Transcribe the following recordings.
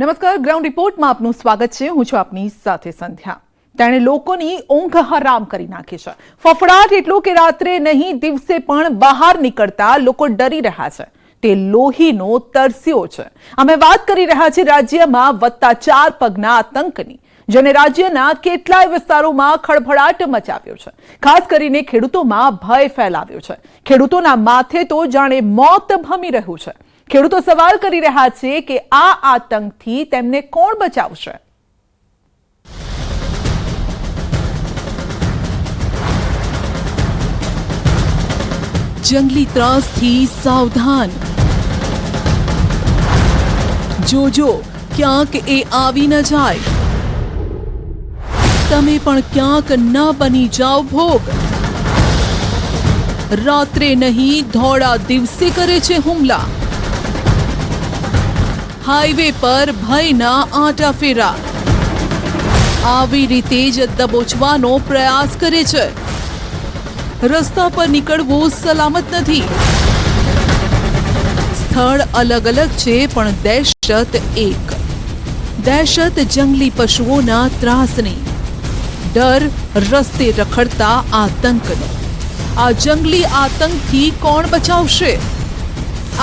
નમસ્કાર, ગ્રાઉન્ડ રિપોર્ટમાં આપનું સ્વાગત છે। હું છું આપની સાથે સંધ્યા। તેણે લોકોની ઊંઘ હરામ કરી નાખી છે। ફફડાટ એટલો કે રાત્રે નહીં દિવસે પણ બહાર નીકળતા લોકો ડરી રહ્યા છે। તે લોહીનો તરસ્યો છે। અમે વાત કરી રહ્યા છીએ રાજ્યમાં વધતા 4 પગના આતંકની, જેને રાજ્યના કેટલાય વિસ્તારોમાં ખળભળાટ મચાવ્યો છે। ખાસ કરીને ખેડૂતોમાં ભય ફેલાવ્યો છે। ખેડૂતોના માથે તો જાણે મોત ભમી રહ્યું છે। ખેડૂતો સવાલ કરી રહ્યા છે કે આ આતંકથી તેમને કોણ બચાવશે? જંગલી ત્રાસથી સાવધાન, જોજો ક્યાંક એ આવી ન જાય। તમે પણ ક્યાંક ન બની જાઓ ભોગ। રાત્રે નહીં ધોળા દિવસે કરે છે હુમલા। હાઈવે પર ભયના આંટા ફેરા। આવી રીતે જ દબોચવાનો પ્રયાસ કરે છે। રસ્તા પર નીકળવું સલામત નથી। સ્થળ અલગ અલગ છે પણ દહેશત એક। દહેશત જંગલી પશુઓના ત્રાસની, ડર રસ્તે રખડતા આતંકનો। આ જંગલી આતંકથી કોણ બચાવશે?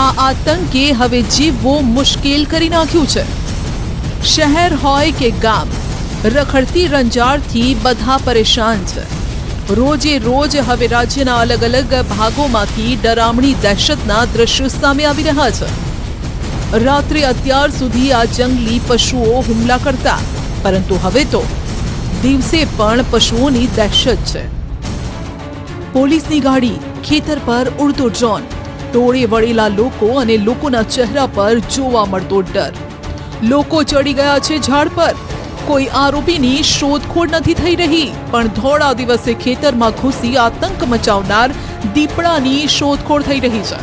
આ આતંકે હવે જીવવું મુશ્કેલ કરી નાખ્યું છે। શહેર હોય કે ગામ, રખડતી રંજાડથી બધા પરેશાન છે। રોજે રોજ હવે રાજ્યના અલગ અલગ ભાગોમાંથી ડરામણી દહેશતના દ્રશ્યો સામે આવી રહ્યા છે। રાત્રે અત્યાર સુધી આ જંગલી પશુઓ હુમલા કરતા, પરંતુ હવે તો દિવસે પણ પશુઓની દહેશત છે। પોલીસની ગાડી, ખેતર પર ઉડતો ડ્રોન, ટોળે વળેલા લોકો અને લોકોના ચહેરા પર જોવા મળતો ડર। લોકો ચડી ગયા છે ઝાડ પર। કોઈ આરોપીની શોધખોળ નથી થઈ રહી, પણ ધોળા દિવસે ખેતરમાં ઘૂસી આતંક મચાવનાર દીપડાની શોધખોળ થઈ રહી છે।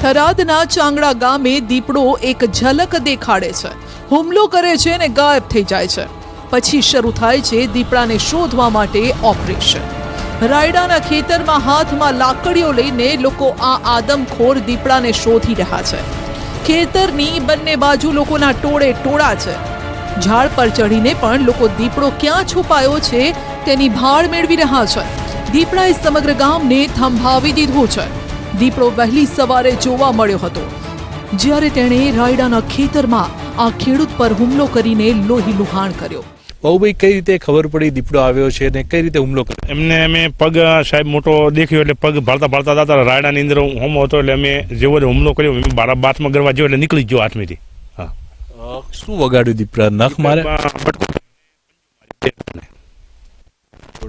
થરાદના ચાંગડા ગામે દીપડો એક ઝલક દેખાડે છે, હુમલો કરે છે અને ગાયબ થઈ જાય છે। પછી શરૂ થાય છે દીપડાને શોધવા માટે ઓપરેશન। રાયડાના ખેતરમાં હાથમાં લાકડીઓ લઈને લોકો આ આદમખોર દીપડાને શોધી રહ્યા છે। ખેતરની બંને બાજુ લોકોના ટોળે ટોળા છે। ઝાડ પર ચડીને પણ લોકો દીપડો ક્યાં છુપાયો છે તેની ભાળ મેળવી રહ્યા છે। દીપડાએ સમગ્ર ગામને થંભાવી દીધું છે। દીપડો વહેલી સવારે જોવા મળ્યો હતો, જ્યારે તેણે રાયડાના ખેતરમાં આ ખેડૂત પર હુમલો કરીને લોહી લુહાણ કર્યો। ભાઈ, કઈ રીતે ખબર પડી દીપડો આવ્યો છે ને કઈ રીતે હુમલો કર્યો? એમને અમે પગ સાહેબ મોટો દેખ્યો એટલે પગ ભાળતા ભાળતા જતા રાયડાની અંદર હોમો હતો એટલે અમે જેવો હુમલો કર્યો બારા બાથમાં ગરવા જેવો એટલે નીકળી ગયો હાથમાંથી। હા, શું વગાડ્યું દીપડા? નખ મારે?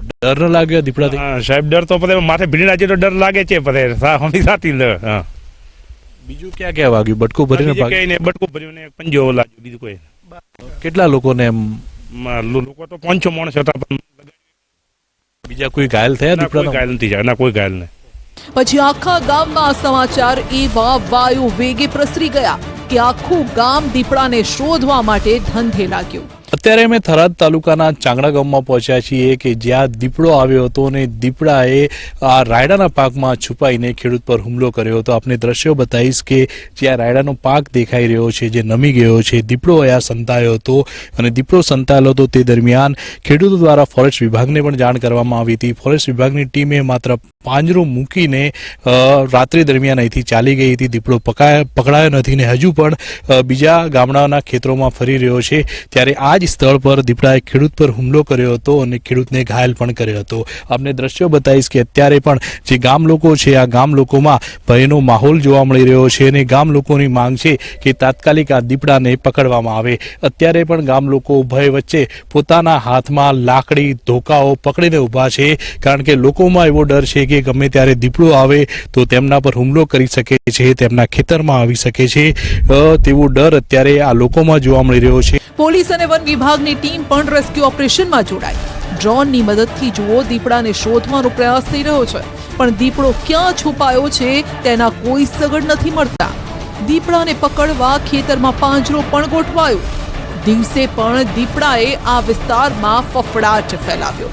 ડર ન લાગ્યો દીપડાથી? સાહેબ ડર તો પછી માથે ભીડીના જેટલો ડર લાગે છે પછી સાથી ડર। હા, બીજું ક્યાં ક્યાં વાગ્યું? બટકું ભરીને? બટકું ભર્યું ને પંજો લાગ્યો, બીજું કોઈ। કેટલા લોકોને એમ? લોકો તો 500 માણસ હતા। બીજા કોઈ ઘાયલ થયા? કોઈ ઘાયલ નથી થયા, ના કોઈ ઘાયલ નહીં। પછી આખા ગામમાં સમાચાર એવા વાયુ વેગે પ્રસરી ગયા કે આખું ગામ દીપડાને શોધવા માટે ધંધે લાગ્યું। અત્યારે અમે થરાદ તાલુકાના ચાંગડા ગામમાં પહોંચ્યા છીએ કે જ્યાં દીપડો આવ્યો હતો અને દીપડાએ આ રાયડાના પાકમાં છુપાઈને ખેડૂત પર હુમલો કર્યો હતો। આપને દ્રશ્યો બતાવીશ કે જ્યાં રાયડાનો પાક દેખાઈ રહ્યો છે, જે નમી ગયો છે, દીપડો અહીંયા સંતાયો હતો અને દીપડો સંતાયેલો હતો તે દરમિયાન ખેડૂતો દ્વારા ફોરેસ્ટ વિભાગને પણ જાણ કરવામાં આવી હતી। ફોરેસ્ટ વિભાગની ટીમે માત્ર પાંજરો મૂકીને રાત્રિ દરમિયાન અહીંથી ચાલી ગઈ હતી। દીપડો પકડાયો નથી ને હજુ પણ બીજા ગામડાના ખેતરોમાં ફરી રહ્યો છે। ત્યારે આ જ સ્થળ પર દીપડાએ ખેડૂત પર હુમલો કર્યો હતો અને ખેડૂતને ઘાયલ પણ કર્યો હતો। આપને દ્રશ્યો બતાવીશ કે અત્યારે પણ જે ગામ લોકો છે, આ ગામ લોકોમાં ભયનો માહોલ જોવા મળી રહ્યો છે અને ગામ લોકોની માંગ છે કે તાત્કાલિક આ દીપડાને પકડવામાં આવે। અત્યારે પણ ગામ લોકો ભય વચ્ચે પોતાના હાથમાં લાકડી, ધોકાઓ પકડીને ઊભા છે, કારણ કે લોકોમાં એવો ડર છે કે ગમે ત્યારે દીપડો આવે તો તેમના પર હુમલો કરી શકે છે, તેમના ખેતરમાં આવી શકે છે, તેવો ડર અત્યારે આ લોકોમાં જોવા મળી રહ્યો છે। પોલીસ અને વન વિભાગની ટીમ પણ રેસ્ક્યુ ઓપરેશનમાં જોડાઈ। ડ્રોનની મદદથી જુઓ દીપડાને શોધવાનો પ્રયાસ થઈ રહ્યો છે, પણ દીપડો ક્યાં છુપાયો છે તેના કોઈ સગડ નથી મળતા। દીપડાને પકડવા ખેતરમાં પાંજરો પણ ગોઠવાયો। દિવસે પણ દીપડાએ આ વિસ્તારમાં ફફડાટ ફેલાવ્યો।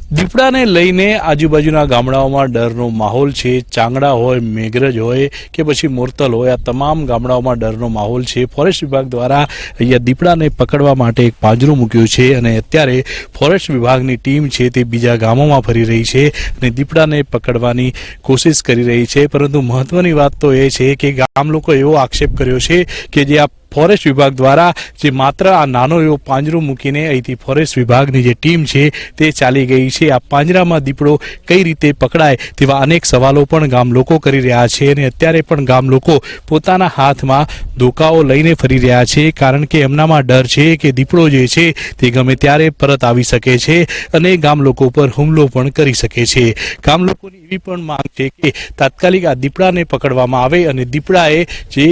દીપડાને લઈને આજુબાજુના ગામડાઓમાં ડરનો માહોલ છે. ચાંગડા હોય, મેઘરજ હોય કે પછી મોરતલ હોય, આ તમામ ગામડાઓમાં ડરનો માહોલ છે. ફોરેસ્ટ વિભાગ દ્વારા અહીંયા દીપડાને પકડવા માટે એક પાંજરું મૂક્યું છે અને અત્યારે ફોરેસ્ટ વિભાગની ટીમ છે તે બીજા ગામોમાં ફરી રહી છે અને દીપડાને પકડવાની કોશિશ કરી રહી છે. પરંતુ મહત્વની વાત તો એ છે કે ગામ લોકો એવો આક્ષેપ કર્યો છે કે જે આ ફોરેસ્ટ વિભાગ દ્વારા જે માત્ર આ નાનો એવો પાંજરો મૂકીને અહીંથી ફોરેસ્ટ વિભાગની જે ટીમ છે તે ચાલી ગઈ છે. આ પાંજરામાં દીપડો કઈ રીતે પકડાય તેવા અનેક સવાલો પણ ગામ લોકો કરી રહ્યા છે અને અત્યારે પણ ગામ લોકો પોતાના હાથમાં ધોકાઓ લઈને ફરી રહ્યા છે, કારણ કે એમનામાં ડર છે કે દીપડો જે છે તે ગમે ત્યારે પરત આવી શકે છે અને ગામ લોકો પર હુમલો પણ કરી શકે છે. ગામ લોકોની એવી પણ માંગ છે કે તાત્કાલિક આ દીપડાને પકડવામાં આવે અને દીપડાએ જે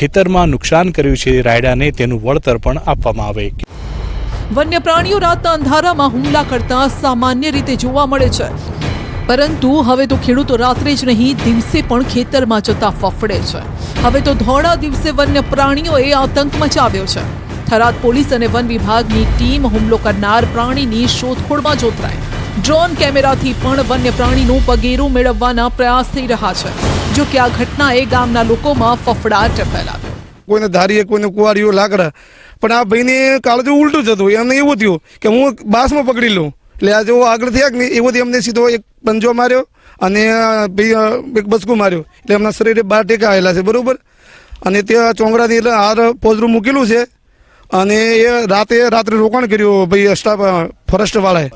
ખેતરમાં નુકસાન કર્યું છે રાયડાને તેનું વળતર પણ આપવામાં આવે. વન્ય પ્રાણીઓ રાતના અંધારામાં હુમલા કરતા સામાન્ય રીતે જોવા મળે છે, પરંતુ હવે તો ખેડૂતો રાત્રે જ નહીં દિવસે પણ ખેતરમાં જતા ફફડે છે. હવે તો ધોળા દિવસે વન્ય પ્રાણીઓએ આતંક મચાવ્યો છે. થરાદ પોલીસ અને વન વિભાગની ટીમ હુમલો કરનાર પ્રાણીની શોધખોળમાં જોતરાય. ડ્રોન કેમેરાથી પણ વન્ય પ્રાણીનું પગેરું મેળવવાના પ્રયાસ થઈ રહ્યા છે. જો કે આ ઘટનાએ ગામના લોકોમાં ફફડાટ ફેલાવ્યો. કોઈને ધારીએ, કોઈને કુવારીઓ લાકડા, પણ આ ભાઈને કાળજું ઉલટું જ હતું. એમને એવું થયું કે હું બાસમાં પકડી લઉં, એટલે આ જેવો આગળ થયા કે નહીં એવોથી એમને સીધો એક પંજો માર્યો અને એક બચકું માર્યો, એટલે એમના શરીરે 12 ટેકા આવેલા છે, બરોબર. અને ત્યાં ચોંગડાથી એટલે હાર પોજરું મૂકેલું છે અને એ રાત્રે રોકાણ કર્યું ભાઈ સ્ટાફ ફોરેસ્ટ વાળાએ.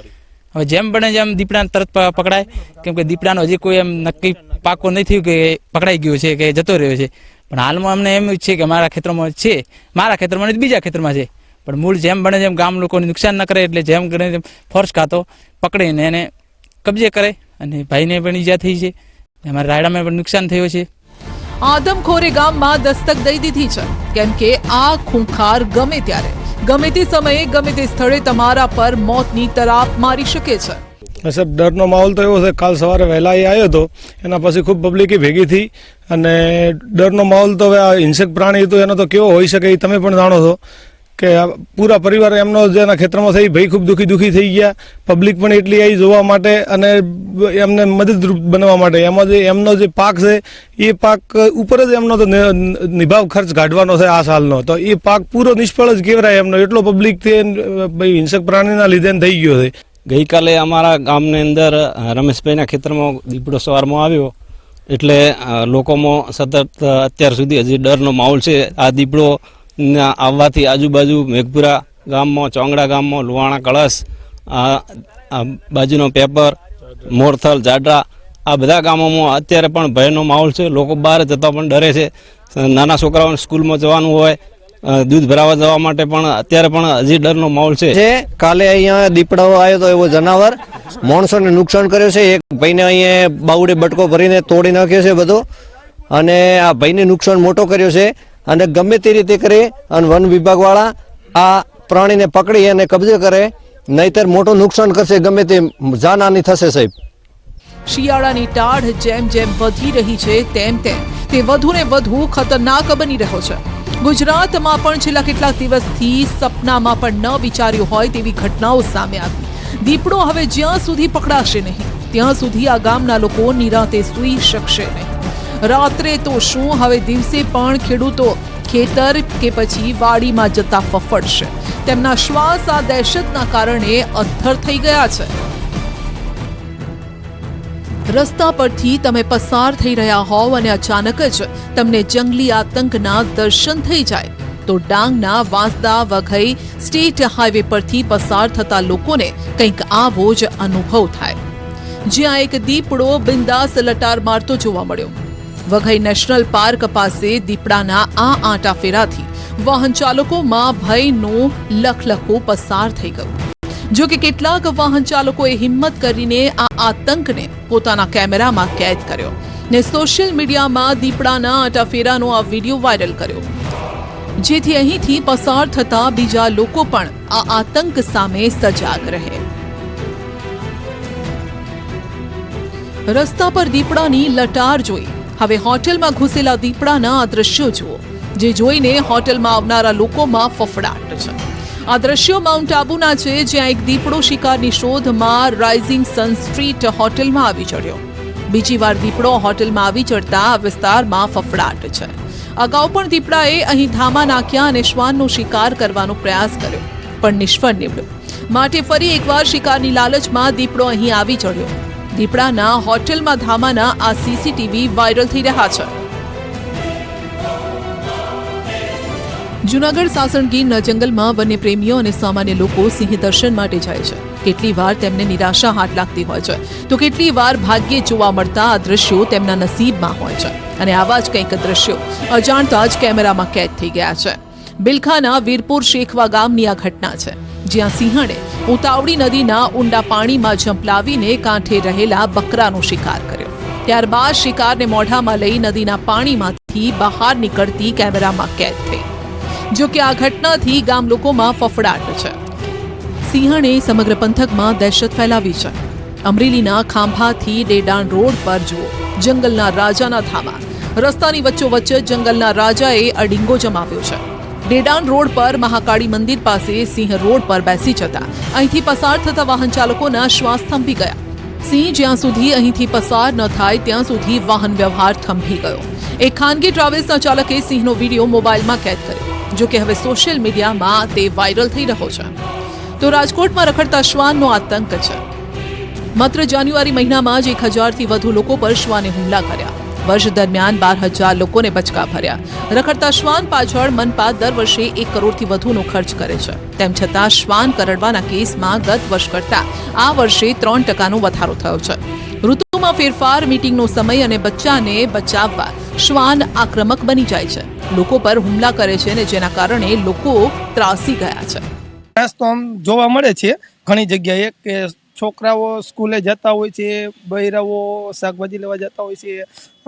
હવે જેમ બને જેમ દીપડાને તરત પકડાય, કેમ કે દીપડાનો હજી કોઈ એમ નક્કી પાકો નહીં થયું કે પકડાઈ ગયો છે કે જતો રહ્યો છે. પણ હાલમાં અમને એમ જ છે કે મારા ખેતરમાં છે, મારા ખેતરમાં નહીં બીજા ખેતરમાં છે. પણ મૂળ જેમ બને જેમ ગામ લોકોને નુકસાન ન કરે એટલે જેમ કરે તેમ ફોર્સ ખાતો પકડીને એને કબજે કરે. અને ભાઈને પણ ઈજા થઈ છે, અમારા રાયડામાં પણ નુકસાન થયું છે. આદમખોરે ગામમાં દસ્તક દઈ દીધી છે, કેમ કે આ ખૂંખાર ગમે ત્યારે ગમે તે સમયે ગમે તે સ્થળે તમારા પર મોતની તરાપ મારી શકે છે. સાહેબ, ડરનો માહોલ તો એવો છે. કાલ સવારે વહેલા એ આવ્યો હતો, એના પછી ખૂબ પબ્લિક ભેગી થઈ અને ડરનો માહોલ તો હવે આ હિંસક પ્રાણી તો એનો તો કેવો હોઈ શકે એ તમે પણ જાણો છો કે પૂરા પરિવાર એમનો જેના ખેતરમાં થઈ ભાઈ ખૂબ દુઃખી થઈ ગયા. પબ્લિક પણ એટલી આવી જોવા માટે અને એમને મદદરૂપ બનવા માટે. એમાં જે એમનો જે પાક છે એ પાક ઉપર જ એમનો તો નિભાવ ખર્ચ કાઢવાનો છે આ સાલનો, તો એ પાક પૂરો નિષ્ફળ જ કહેવાય એમનો. એટલો પબ્લિકથી ભાઈ હિંસક પ્રાણીના લીધે થઈ ગયો છે. ગઈકાલે અમારા ગામની અંદર રમેશભાઈના ખેતરમાં દીપડો સવારમાં આવ્યો, એટલે લોકોમાં સતત અત્યાર સુધી હજી ડરનો માહોલ છે. આ દીપડો આવવાથી આજુબાજુ મેઘપુરા ગામમાં, ચોંગડા ગામમાં, લુવાણા, કળશ, બાજુનો પેપર, મોરથલ, જાડરા, આ બધા ગામોમાં અત્યારે પણ ભયનો માહોલ છે. લોકો બહાર જતા પણ ડરે છે. નાના છોકરાઓને સ્કૂલમાં જવાનું હોય, દૂધ ભરાવા જવા માટે પણ અત્યારે પણ હજી ડરનો માહોલ છે. કાલે અહીંયા દીપડો આવ્યો તો એવો જનાવર માણસોને નુકસાન કર્યો છે. એક ભાઈને અહીંયા બાવડે બટકો ભરીને તોડી નાખ્યો છે બધો, અને આ ભાઈને નુકસાન મોટો કર્યો છે. અને ગમે તે રીતે કરે અને વન વિભાગ વાળા આ પ્રાણીને પકડી અને કબજે કરે, નહીતર મોટું નુકસાન કરશે, ગમે તે જાનહાની થશે. સાહેબ, શિયાળાની ટાઢ જેમ જેમ વધી રહી છે તેમ તેમ તે વધુ ને વધુ ખતરનાક બની રહ્યો છે. ગુજરાતમાં પણ છેલ્લા કેટલાક દિવસથી સપનામાં પણ ન વિચાર્યું હોય તેવી ઘટનાઓ સામે આવી. દીપડો હવે જ્યાં સુધી પકડાશે નહીં ત્યાં સુધી આ ગામના લોકો નિરાંતે સૂઈ શકશે નહીં. રાત્રે તો શું, હવે દિવસે પણ ખેડૂતો ખેતર કે પછી વાડીમાં જતા ફફડશે. તેમના શ્વાસ આ દહેશતના કારણે અદ્ધર થઈ ગયા છે. રસ્તા પરથી તમે પસાર થઈ રહ્યા હોવ અને અચાનક જ તમને જંગલી આતંકના દર્શન થઈ જાય તો ડાંગના વાંસદા વઘઈ સ્ટેટ હાઈવે પરથી પસાર થતા લોકોને કંઈક આવો જ અનુભવ થાય, જ્યાં એક દીપડો બિંદાસ લટાર મારતો જોવા મળ્યો. વઘઈ નેશનલ પાર્ક પાસે દીપડાના આ આંટાફેરાથી વાહન ચાલકોમાં ભયનું લખલખું પસાર થઈ ગયું. જો કે કેટલાક વાહન ચાલકોએ હિંમત કરીને આ આતંકને પોતાના કેમેરામાં કેદ કર્યો ને સોશિયલ મીડિયામાં દીપડાના આંટાફેરાનો આ વિડીયો વાયરલ કર્યો, જેથી અહીંથી પસાર થતા બીજા લોકો પણ આ આતંક સામે સજાગ રહે. રસ્તા પર દીપડાની લટાર જોઈ હવે હોટેલમાં ઘૂસેલા દીપડાના આ દ્રશ્યો જુઓ, જે જોઈને હોટેલમાં આવનારા લોકોમાં ફફડાટ છે. આ દ્રશ્યો માઉન્ટ આબુના છે, જ્યાં એક દીપડો શિકારની શોધમાં રાઇઝિંગ સન સ્ટ્રીટ હોટેલમાં આવી ચડ્યો. બીજી વાર દીપડો હોટેલમાં આવી ચડતા આ વિસ્તારમાં ફફડાટ છે. અગાઉ પણ દીપડાએ અહીં ધામા નાખ્યા અને શ્વાનનો શિકાર કરવાનો પ્રયાસ કર્યો, પણ નિષ્ફળ નીવડ્યો. માટે ફરી એકવાર શિકારની લાલચમાં દીપડો અહીં આવી ચડ્યો. દીપડાના હોટેલમાં ધામાના આ સીસીટીવી વાયરલ થઈ રહ્યા છે. જૂનાગઢ સાસણગીરના જંગલમાં વન્યપ્રેમીઓ અને સામાન્ય લોકો સિંહ દર્શન માટે જાય છે. કેટલી વાર તેમને નિરાશા હાથ લાગતી હોય છે, તો કેટલી વાર ભાગ્યે જોવા મળતા આ દ્રશ્યો તેમના નસીબમાં હોય છે. અને આવા જ કંઈક દ્રશ્યો અજાણતા જ કેમેરામાં કેદ થઈ ગયા છે. બિલખાના વીરપુર શેખવા ગામની આ ઘટના છે, જ્યાં સિંહણે ઉતાવળી નદીના ઊંડા પાણીમાં ઝંપલાવીને કાંઠે રહેલા બકરાનો શિકાર કર્યો. ત્યારબાદ શિકારને મોઢામાં લઈ નદીના પાણીમાંથી બહાર નીકળતી કેમેરામાં કેદ થઈ. જો કે આ ઘટનાથી ગામ લોકોમાં ફફડાટ છે. સિંહણે સમગ્ર પંથકમાં દહેશત ફેલાવી છે. અમરેલીના ખાંભાથી ડેડાણ રોડ પર જુઓ જંગલના રાજાના ધામા. રસ્તાની વચ્ચોવચ્ચ જંગલના રાજાએ અડિંગો જમાવ્યો છે. ડેડાણ રોડ પર મહાકાળી મંદિર પાસે સિંહ રોડ પર બેસી જતા અહીંથી પસાર થતા વાહન ચાલકોના શ્વાસ થંભી ગયા. સિંહ જ્યાં સુધી અહીંથી પસાર ન થાય ત્યાં સુધી વાહન વ્યવહાર થંભી ગયો. એક ખાનગી ટ્રાવેલ્સના ચાલકે સિંહનો વિડીયો મોબાઈલમાં કેદ કર્યો. જો કે હવે સોશિયલ મીડિયામાં તે વાયરલ થઈ રહ્યો છે. તો રાજકોટમાં રખડતા શ્વાનનો આતંક છે. માત્ર જાન્યુઆરી મહિનામાં જ 1000થી વધુ લોકો પર શ્વાને હુમલા કર્યા. વર્ષ દરમિયાન 12,000 લોકોને બચકા ભર્યા. રખડતા શ્વાન પાછળ મનપા દર વર્ષે 1 કરોડથી વધુનો ખર્ચ કરે છે. તેમ છતાં શ્વાન કરડવાના કેસમાં ગત વર્ષ કરતાં આ વર્ષે 3% વધારો થયો છે. ઋતુમાં ફેરફાર, મીટિંગનો સમય અને બચ્ચાને બચાવવા શ્વાન આક્રમક બની જાય છે. લોકો પર હુમલા કરે છે, અને જેના કારણે લોકો ત્રાસી ગયા છે. તો આમ જોવા મળે છે ઘણી જગ્યાએ કે છોકરાઓ સ્કૂલે જતા હોય છે, બૈરાઓ શાકભાજી લેવા જતા હોય છે,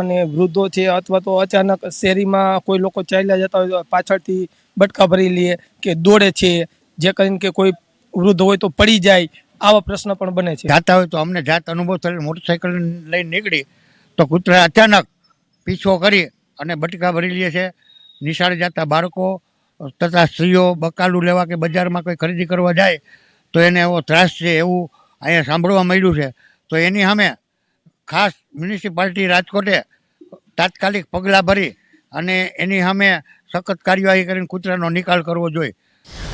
અને વૃદ્ધો છે અથવા તો અચાનક શેરીમાં કોઈ લોકો ચાલ્યા જતા હોય પાછળથી બટકા ભરી લે કે દોડે છે, જે કરીને કે કોઈ વૃદ્ધ હોય તો પડી જાય. આવા પ્રશ્ન પણ બને છે. જાતા હોય તો અમને જાત અનુભવ થયેલો, મોટરસાઇકલ લઈને નીકળી તો કૂતરા અચાનક પીછો કરી અને બટકા ભરી લે છે. નિશાળે જતા બાળકો તથા સ્ત્રીઓ બકાલું લેવા કે બજારમાં કોઈ ખરીદી કરવા જાય તો એને એવો ત્રાસ છે, એવું અહીંયા સાંભળવા મળ્યું છે. તો એની સામે ખાસ મ્યુનિસિપાલિટી રાજકોટે તાત્કાલિક પગલાં ભરી અને એની સામે સખત કાર્યવાહી કરીને કૂતરાનો નિકાલ કરવો જોઈએ.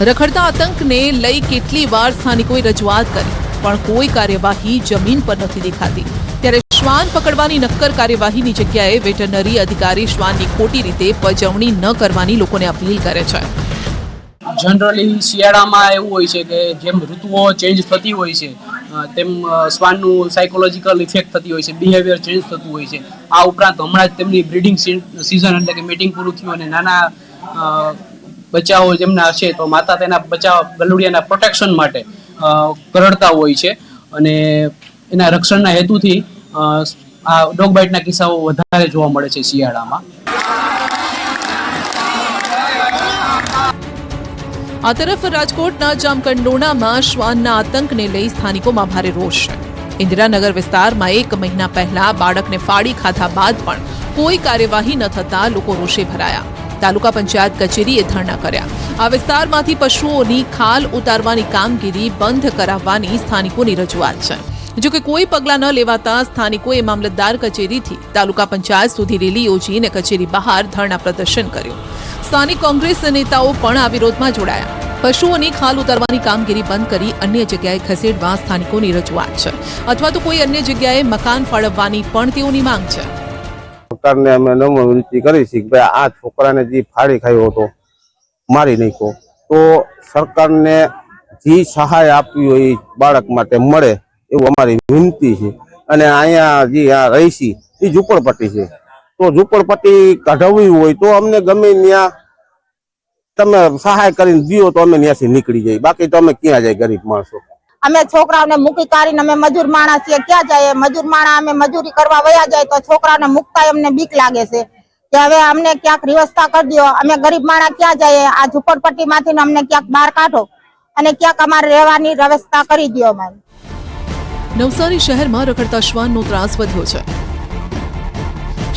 રખડતા આતંકને લઈ કેટલી વાર સ્થાનિકોએ રજૂઆત કરી, પણ કોઈ કાર્યવાહી જમીન પર નથી દેખાતી. ત્યારે શ્વાન પકડવાની નક્કર કાર્યવાહીની જગ્યાએ વેટરનરી અધિકારી શ્વાનની ખોટી રીતે પજવણી ન કરવાની લોકોને અપીલ કરે છે. જનરલી શિયાળામાં એવું હોય છે કે જેમ ઋતુઓ ચેન્જ થતી હોય છે તેમ શ્વાનનું સાયકોલોજીકલ ઇફેક્ટ થતી હોય છે, બિહેવિયર ચેન્જ થતું હોય છે. આ ઉપરાંત હમણાં જ તેમની બ્રીડિંગ સિઝન એટલે કે મીટિંગ પૂરું થયું અને નાના બચ્ચાઓ જેમના છે તો માતા તેના બચ્ચા ગલુડિયાના પ્રોટેક્શન માટે કરડતા હોય છે, અને એના રક્ષણના હેતુથી આ ડોગ બાઇટના કિસ્સાઓ વધારે જોવા મળે છે શિયાળામાં. આ તરફ રાજકોટના જામકંડોરણામાં શ્વાનના આતંકને લઈ સ્થાનિકોમાં ભારે રોષ છે. ઇન્દિરાનગર વિસ્તારમાં 1 મહિના પહેલા બાળકને ફાડી ખાધા બાદ પણ કોઈ કાર્યવાહી ન થતા લોકો રોષે ભરાયા. તાલુકા પંચાયત કચેરીએ ધરણા કર્યા. આ વિસ્તારમાંથી પશુઓની ખાલ ઉતારવાની કામગીરી બંધ કરાવવાની સ્થાનિકોની રજૂઆત છે. જો કે કોઈ પગલાં ન લેવાતા સ્થાનિકોએ મામલતદાર કચેરીથી તાલુકા પંચાયત સુધી રેલી યોજીને કચેરી બહાર ધરણા પ્રદર્શન કર્યું. સ્થાનિક કોંગ્રેસ નેતાઓ પણ આ વિરોધમાં જોડાયા. પશુઓની ખાલ ઉતારવાની કામગીરી બંધ કરી અન્ય જગ્યાએ ખસેડવા સ્થાનિકોની રજૂઆત છે, અથવા તો કોઈ અન્ય જગ્યાએ મકાન ફાળવવાની પણ તેઓની માંગ છે. સરકારને અમે નમ્ર વિનંતી કરી છે કે ભાઈ આ છોકરાને જે ફાડી ખાયો હતો, મારી નાખ્યો, તો સરકારને જે સહાય આપવી હોય એ બાળક માટે મળે એવું અમારી વિનંતી છે. અને અહીંયા જે આ રહીશી એ ઝૂંપડપટ્ટી છે, તો ઝૂંપડપટ્ટી કાઢવવી હોય તો અમને ગમે ત્યાં તમે સહાય કરીને દીઓ તો અમે ત્યાંથી નીકળી જઈએ, બાકી તો અમે ક્યાં જાય ગરીબ માણસો. અમે છોકરાઓને મૂકી કાઢીને અમે મજૂર માણસ છીએ, ક્યાં જાય? મજૂર માણસ અમે મજૂરી કરવા વયા જાય તો છોકરાઓને મૂકતા અમને બીક લાગે છે કે હવે અમને ક્યાંક વ્યવસ્થા કરી દો. અમે ગરીબ માણસ ક્યાં જઈએ? આ ઝૂંપડપટ્ટી માંથી અમને ક્યાંક બહાર કાઢો અને ક્યાંક અમારે રહેવાની વ્યવસ્થા કરી દો. અમારી નવસારી શહેરમાં રખડતા શ્વાનનો ત્રાસ વધ્યો છે.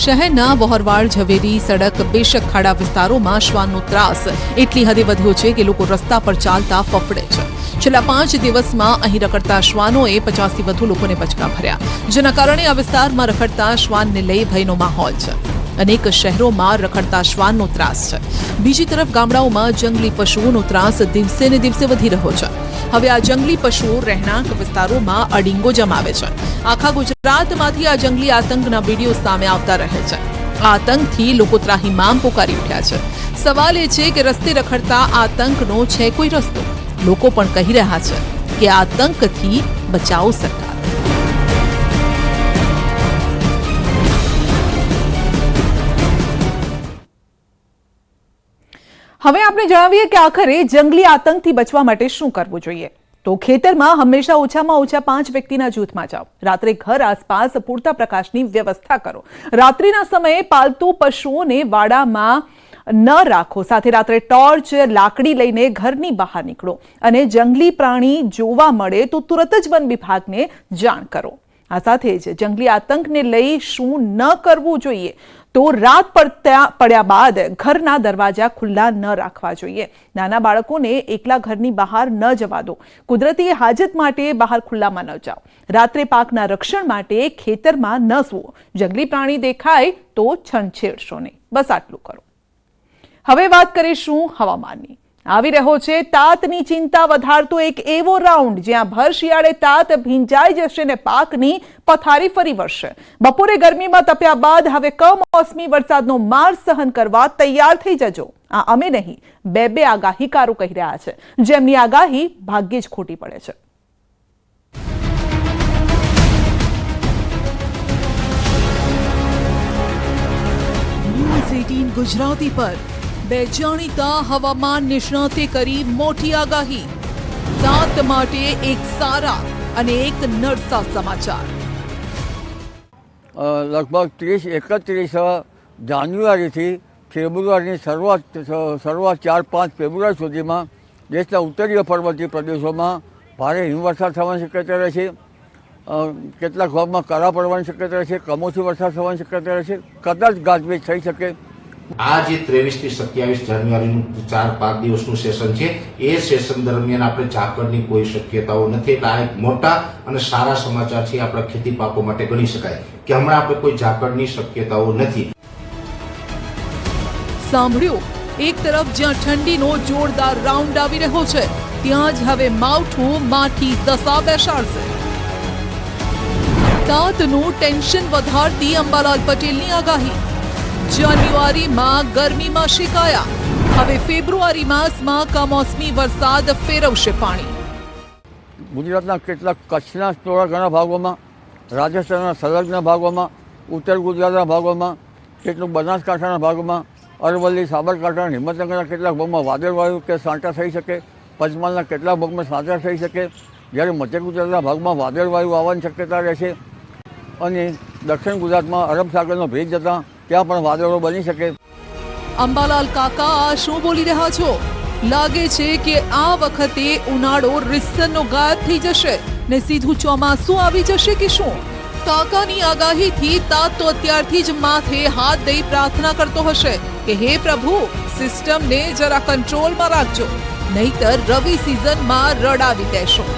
શહેરના વહોરવાડ ઝવેરી સડક બેશક ખાડા વિસ્તારોમાં શ્વાનનો ત્રાસ એટલી હદે વધ્યો છે કે લોકો રસ્તા પર ચાલતા ફફડે છે. છેલ્લા 5 દિવસમાં અહીં રખડતા શ્વાનોએ 50થી વધુ લોકોને બચકા ભર્યા, જેના કારણે આ વિસ્તારમાં રખડતા શ્વાનને લઈ ભયનો માહોલ છે. અનેક શહેરોમાં રખડતા શ્વાનનો ત્રાસ છે. બીજી તરફ ગામડાઓમાં જંગલી પશુઓનો ત્રાસ દિવસે ને દિવસે વધી રહ્યો છે. હવે આ જંગલી પશુઓ રહેણાંક વિસ્તારોમાં અડીંગો જમાવે છે. આખા ગુજરાતમાંથી આ જંગલી આતંકના વિડીયો સામે આવતા રહે છે. આ આતંકથી લોકો ત્રાહિમામ પોકારી ઉઠ્યા છે. સવાલ એ છે કે રસ્તે રખડતા આતંકનો છે કોઈ રસ્તો? લોકો પણ કહી રહ્યા છે કે આ આતંકથી બચાવો સરકાર. હવે આપણે જણાવીએ કે આખરે જંગલી આતંકથી બચવા માટે શું કરવું જોઈએ. તો ખેતરમાં હંમેશા ઓછામાં ઓછા 5 વ્યક્તિના જૂથમાં જાઓ. રાત્રે ઘર આસપાસ પૂરતા પ્રકાશની વ્યવસ્થા કરો. રાત્રિના સમયે પાલતુ પશુઓને વાડામાં ન રાખો. સાથે રાત્રે ટોર્ચ, લાકડી લઈને ઘરની બહાર નીકળો અને જંગલી પ્રાણી જોવા મળે તો તુરત જ વન વિભાગને જાણ કરો. આ સાથે જ જંગલી આતંકને લઈ શું ન કરવું જોઈએ તો રાત પડ્યા બાદ ઘરના દરવાજા ખુલ્લા ન રાખવા જોઈએ. નાના બાળકોને એકલા ઘરની બહાર ન જવા દો. કુદરતી હાજત માટે બહાર ખુલ્લામાં ન જાઓ. રાત્રે પાકના રક્ષણ માટે ખેતરમાં ન સૂવો. જંગલી પ્રાણી દેખાય તો છંછેડશો નહીં. બસ આટલું કરો. હવે વાત કરીશું હવામાનની. આવી રહ્યો છે તાતની ચિંતા વધારતો એક એવો રાઉન્ડ જ્યાં ભર શિયાળે તાત ભીંજાઈ જશે ને પાકની પથારી ફરી વળશે. બપોરે ગરમીમાં તપ્યા બાદ હવે કમોસમી વરસાદનો માર સહન કરવા તૈયાર થઈ જજો. આ અમે નહીં, બે આગાહીકારો કહી રહ્યા છે, જેમની આગાહી ભાગ્યે જ ખોટી પડે છે. ન્યૂઝ 18 ગુજરાતી પર બે જાણીતા હવામાન નિષ્ણાતે કરી મોટી આગાહી. તાત માટે એક સારા અને એક નરસા સમાચાર. લગભગ 30-31 જાન્યુઆરીથી ફેબ્રુઆરીની શરૂઆત 4-5 ફેબ્રુઆરી સુધીમાં દેશના ઉત્તરીય પર્વતીય પ્રદેશોમાં ભારે હિમવર્ષા થવાની શક્યતા રહે છે. કેટલાક ભાગમાં કરા પડવાની શક્યતા રહે છે. કમોસમી વરસાદ થવાની શક્યતા રહે છે. કદાચ ગાજવીજ થઈ શકે. આ જે 23 થી 27 જાન્યુઆરીનું 4-5 દિવસનું સેશન છે, એ સેશન દરમિયાન આપણે ઝાકળની કોઈ શક્યતાઓ નથી. એટલે આ એક મોટા અને સારા સમાચાર છે આપણા ખેતી પાકો માટે ગણી શકાય કે હમણાં આપણે કોઈ ઝાકળની શક્યતાઓ નથી. સાંભળ્યું, એક તરફ જ્યાં ઠંડીનો જોરદાર રાઉન્ડ આવી રહ્યો છે, ત્યાં જ હવે માવઠું માઠી દશા બેસાડશે. તાતનું ટેન્શન વધારતી અંબાલાલ પટેલની આગાહી. જાન્યુઆરીમાં ગરમીમાં શેકાયા, હવે ફેબ્રુઆરી માસમાં કમોસમી વરસાદ ફેરવશે પાણી. ગુજરાતના કેટલાક કચ્છના થોડા ઘણા ભાગોમાં, રાજસ્થાનના સંલગ્ન ભાગોમાં, ઉત્તર ગુજરાતના ભાગોમાં, કેટલુંક બનાસકાંઠાના ભાગોમાં, અરવલ્લી, સાબરકાંઠા, હિંમતનગરના કેટલાક ભાગમાં વાદળવાયુ કે સાંટા થઈ શકે. પંચમહાલના કેટલાક ભાગમાં સાંટા થઈ શકે. જ્યારે મધ્ય ગુજરાતના ભાગમાં વાદળવાયુ આવવાની શક્યતા રહેશે અને દક્ષિણ ગુજરાતમાં અરબ સાગરનો ભેજ જતાં ત્યાં પણ વાદળો બની શકે. અંબાલાલ કાકા શું બોલી રહ્યા છો? લાગે છે કે આ વખતે ઉનાળો રીસરનો ગાયબ થઈ જશે ને સીધું ચોમાસું આવી જશે કે શું? કાકાની આગાહીથી તાત તો અત્યારથી જ માથે હાથ દઈ પ્રાર્થના કરતો હશે કે હે પ્રભુ, સિસ્ટમને જરા કંટ્રોલમાં રાખજો, નહીતર રવિ સિઝનમાં રડાવી દેશો.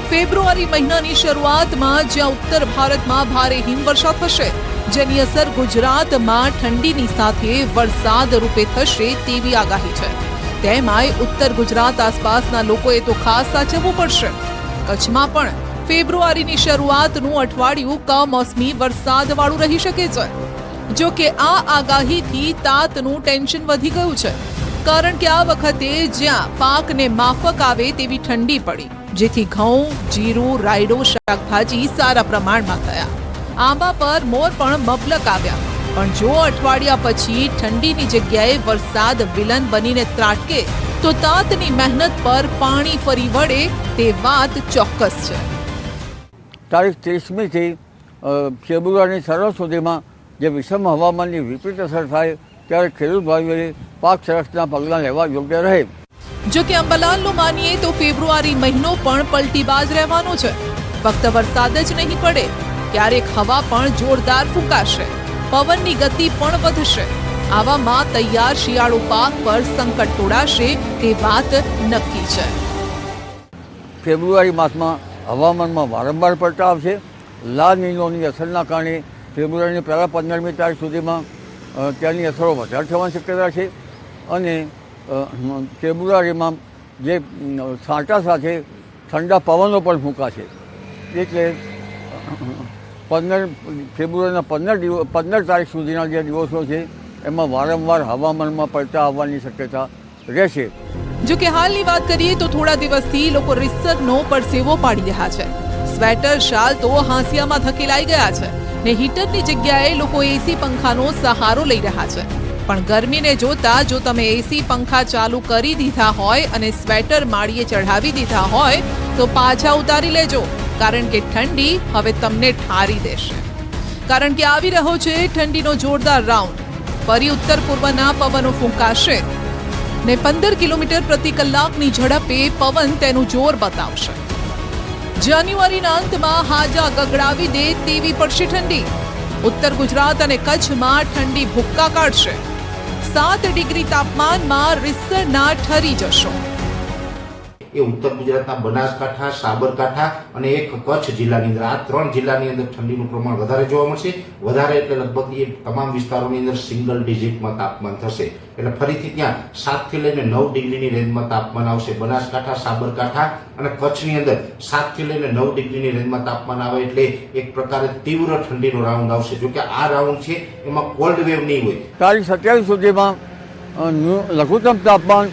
ફેબ્રુઆરી મહિનાની શરૂઆતમાં જ્યાં ઉત્તર ભારતમાં ભારે હિમવર્ષા થશે, જેની અસર ગુજરાતમાં ઠંડીની સાથે વરસાદ રૂપે થશે તેવી આગાહી છે. તેમાંય ઉત્તર ગુજરાત આસપાસના લોકોએ તો ખાસ સાચવવું પડશે. કચ્છમાં પણ ફેબ્રુઆરીની શરૂઆતનું અઠવાડિયું કમોસમી વરસાદવાળું રહી શકે છે. જો કે આ આગાહીથી તાતનું ટેન્શન વધી ગયું છે, કારણ કે આ વખતે જ્યાં પાકને માફક આવે તેવી ઠંડી પડી, જેથી ઘઉં, જીરું, રાયડો, શાકભાજી સારા પ્રમાણમાં થયા. આંબા પર મોર પણ મબલક આવ્યા. પણ જો અઠવાડિયા પછી ઠંડીની જગ્યાએ વરસાદ વિલન બનીને ત્રાટકે તો તાતની મહેનત પર પાણી ફરી વળે તે વાત ચોક્કસ છે. તારીખ 30મીથી ફેબ્રુઆરીની શરૂઆત સુધીમાં જે વિષમ હવામાનની વિપરીત અસર થાય ત્યારે ખેડૂત ભાઈઓએ પાક સંરક્ષણના પગલાં લેવા યોગ્ય રહે. જો કે અંબાલાલનું માનીએ તો ફેબ્રુઆરી મહિનો પણ પલટીબાજ રહેવાનો છે. ફક્ત વરસાદ જ નહીં પડે, ક્યારેક હવા પણ જોરદાર ફૂંકાશે. પવનની ગતિ પણ વધશે. આવામાં તૈયાર શિયાળુ પાક પર સંકટ તોડાશે તે વાત નક્કી છે. ફેબ્રુઆરી માસમાં હવામાનમાં વારંવાર પલટા આવશે. લા નીનોની અસરના કારણે ફેબ્રુઆરીની પહેલાં 15મી તારીખ સુધીમાં ત્યાંની અસરો વધારે થવાની શક્યતા છે અને ફેબ્રુઆરીમાં જે છાંટા સાથે ઠંડા પવનો પણ ફૂંકાશે. એટલે 15 તારીખ સુધીના જે દિવસો છે એમાં વારંવાર હવામાનમાં પલટા આવવાની શક્યતા રહેશે. જો કે હાલની વાત કરીએ તો થોડા દિવસથી લોકો રીસરનો પરસેવો પાડી રહ્યા છે. સ્વેટર શાલ તો હાંસિયામાં ધકેલાઈ ગયા છે ને હીટરની જગ્યાએ લોકો એસી પંખાનો સહારો લઈ રહ્યા છે. પણ ગરમીને જોતા જો તમે એસી પંખા ચાલુ કરી દીધા હોય અને સ્વેટર માળીએ ચઢાવી દીધા હોય તો પાછા ઉતારી લેજો, કારણ કે ઠંડી હવે તમને ઠારી દેશે. કારણ કે આવી રહ્યો છે ઠંડીનો જોરદાર રાઉન્ડ. ફરી ઉત્તર પૂર્વના પવનો ફૂંકાશે ને 15 કિલોમીટર પ્રતિ કલાકની ઝડપે પવન તેનું જોર બતાવશે. જાન્યુઆરીના અંતમાં હાજા ગગડાવી દે તેવી પડશે ઠંડી. ઉત્તર ગુજરાત અને કચ્છમાં ઠંડી ભૂક્કા કાઢશે. 7 ડિગ્રી તાપમાનમાં રીસરના ઠરી જશો. એ ઉત્તર ગુજરાતના બનાસકાંઠા, સાબરકાંઠા અને એક કચ્છ જિલ્લાની અંદર, આ 3 જિલ્લાની અંદર ઠંડીનું પ્રમાણ વધારે જોવા મળશે. વધારે એટલે લગભગ એ તમામ વિસ્તારોની અંદર સિંગલ ડિજિટમાં તાપમાન થશે. એટલે ફરીથી ત્યાં 7 થી લઈને 9 ડિગ્રીની રેન્જમાં તાપમાન આવશે. બનાસકાંઠા, સાબરકાંઠા અને કચ્છની અંદર 7 થી લઈને 9 ડિગ્રીની રેન્જમાં તાપમાન આવે એટલે એક પ્રકારે તીવ્ર ઠંડીનો રાઉન્ડ આવશે. જો કે આ રાઉન્ડ છે એમાં કોલ્ડ વેવ નહીં હોય. તારીખ 27 સુધીમાં લઘુત્તમ તાપમાન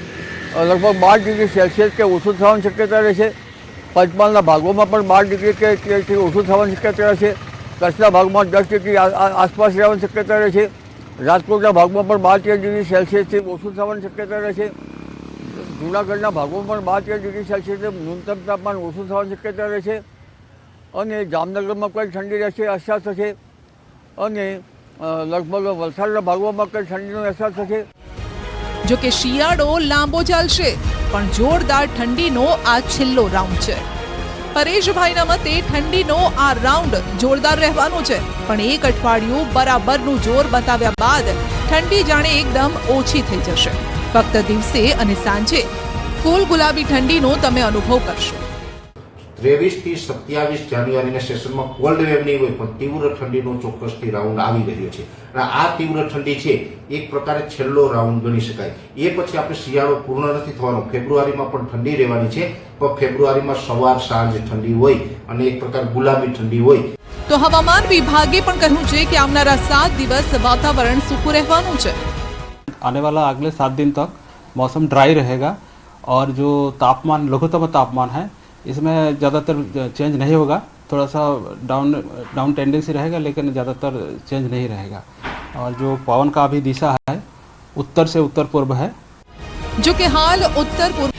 લગભગ 12 ડિગ્રી સેલ્સિયસ કે ઓછું થવાની શક્યતા રહેશે. પંચમહાલના ભાગોમાં પણ 12 ડિગ્રી કે ઓછું થવાની શક્યતા રહેશે. કચ્છના ભાગમાં 10 ડિગ્રી આસપાસ રહેવાની શક્યતા રહેશે. રાજકોટના ભાગમાં પણ 12-13 ડિગ્રી સેલ્સિયસથી ઓછું થવાની શક્યતા રહેશે. જૂનાગઢના ભાગોમાં પણ 12-13 ડિગ્રી સેલ્સિયસથી ન્યૂનતમ તાપમાન ઓછું થવાની શક્યતા રહેશે. અને જામનગરમાં કંઈ ઠંડી રહેશે, અહેસાસ થશે. અને લગભગ વલસાડના ભાગોમાં કંઈ ઠંડીનો અહેસાસ થશે. જો કે શિયાળો લાંબો ચાલશે પણ જોરદાર ઠંડીનો આ છેલ્લો રાઉન્ડ છે. પરેશભાઈના મતે ઠંડીનો આ રાઉન્ડ જોરદાર રહેવાનો છે, પણ એક અઠવાડિયું બરાબરનું જોર બતાવ્યા બાદ ઠંડી જાણે એકદમ ઓછી થઈ જશે. ફક્ત દિવસે અને સાંજે ફૂલ ગુલાબી ઠંડીનો તમે અનુભવ કરશો. 23 થી 27 જાન્યુઆરીના સેશનમાં કોલ્ડ વેવ નહીં હોય પણ તીવ્ર ઠંડીનો ચોક્કસથી રાઉન્ડ આવી રહ્યો છે. અને આ તીવ્ર ઠંડી છે એક પ્રકારે છેલ્લો રાઉન્ડ ગણી શકાય. એ પછી આપણે શિયાળો પૂર્ણ નથી થવાનો. ફેબ્રુઆરીમાં પણ ઠંડી રહેવાની છે, પણ ફેબ્રુઆરીમાં સવાર સાંજ ઠંડી હોય અને એક પ્રકાર ગુલાબી ઠંડી હોય. તો હવામાન વિભાગે પણ કહ્યું છે કે આવનારા 7 દિવસ વાતાવરણ સૂકું રહેવાનું છે. आने वाला अगले 7 दिन तक मौसम ड्राई रहेगा और जो तापमान लघुत्तम तापमान है इसमें ज़्यादातर चेंज नहीं होगा. थोड़ा सा डाउन टेंडेंसी रहेगा लेकिन ज़्यादातर चेंज नहीं रहेगा. और जो पवन का अभी दिशा है उत्तर से उत्तर पूर्व है. जो कि हाल उत्तर पूर्व